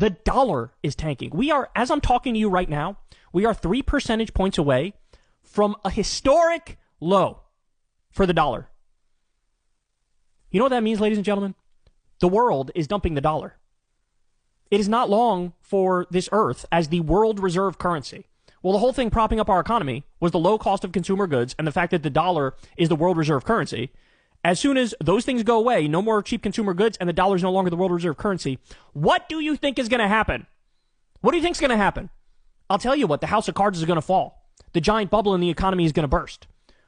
The dollar is tanking. We are, as I'm talking to you right now, we are 3 percentage points away from a historic low for the dollar. You know what that means, ladies and gentlemen? The world is dumping the dollar. It is not long for this earth as the world reserve currency. Well, the whole thing propping up our economy was the low cost of consumer goods and the fact that the dollar is the world reserve currency. As soon as those things go away, no more cheap consumer goods, and the dollar is no longer the world reserve currency, what do you think is going to happen? What do you think is going to happen? I'll tell you what, the house of cards is going to fall. The giant bubble in the economy is going to burst.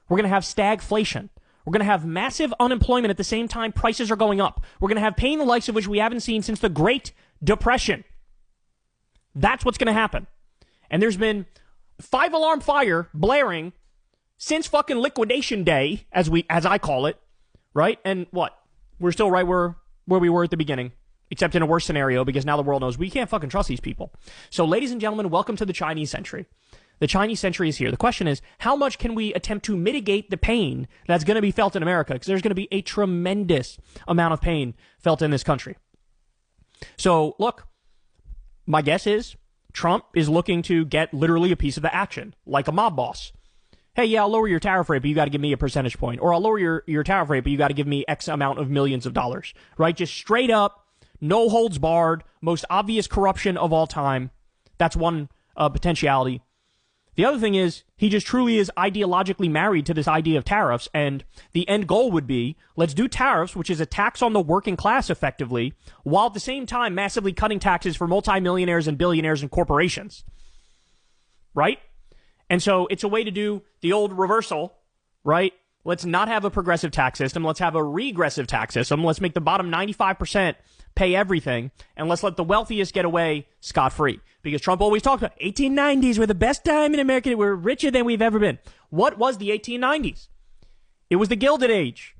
We're going to have stagflation. We're going to have massive unemployment at the same time prices are going up. We're going to have pain the likes of which we haven't seen since the Great Depression. That's what's going to happen. And there's been 5-alarm fire blaring since fucking liquidation day, as I call it, right? And what? We're still right where we were at the beginning, except in a worse scenario because now the world knows we can't fucking trust these people. So, ladies and gentlemen, welcome to the Chinese century. The Chinese century is here. The question is, how much can we attempt to mitigate the pain that's going to be felt in America? Because there's going to be a tremendous amount of pain felt in this country. So, look, my guess is Trump is looking to get literally a piece of the action, like a mob boss. Hey, yeah, I'll lower your tariff rate, but you got to give me a percentage point. Or I'll lower your tariff rate, but you got to give me X amount of millions of dollars. Right? Just straight up, no holds barred, most obvious corruption of all time. That's one potentiality. The other thing is, he just truly is ideologically married to this idea of tariffs, and the end goal would be, let's do tariffs, which is a tax on the working class effectively, while at the same time massively cutting taxes for multimillionaires and billionaires and corporations. Right? And so it's a way to do the old reversal, right? Let's not have a progressive tax system. Let's have a regressive tax system. Let's make the bottom 95% pay everything, and let's let the wealthiest get away scot-free. Because Trump always talked about 1890s were the best time in America. We're richer than we've ever been. What was the 1890s? It was the Gilded Age.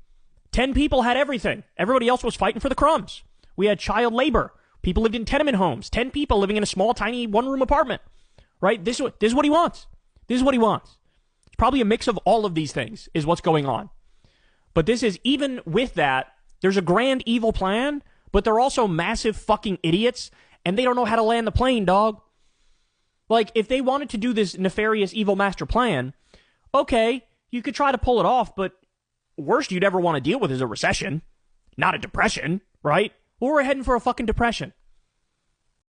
10 people had everything. Everybody else was fighting for the crumbs. We had child labor. People lived in tenement homes. 10 people living in a small, tiny one-room apartment. Right? This is what he wants. This is what he wants. It's probably a mix of all of these things is what's going on. But this is, even with that, there's a grand evil plan, but they're also massive fucking idiots, and they don't know how to land the plane, dog. Like, if they wanted to do this nefarious evil master plan, okay, you could try to pull it off, but worst you'd ever want to deal with is a recession, not a depression, right? Well, we're heading for a fucking depression.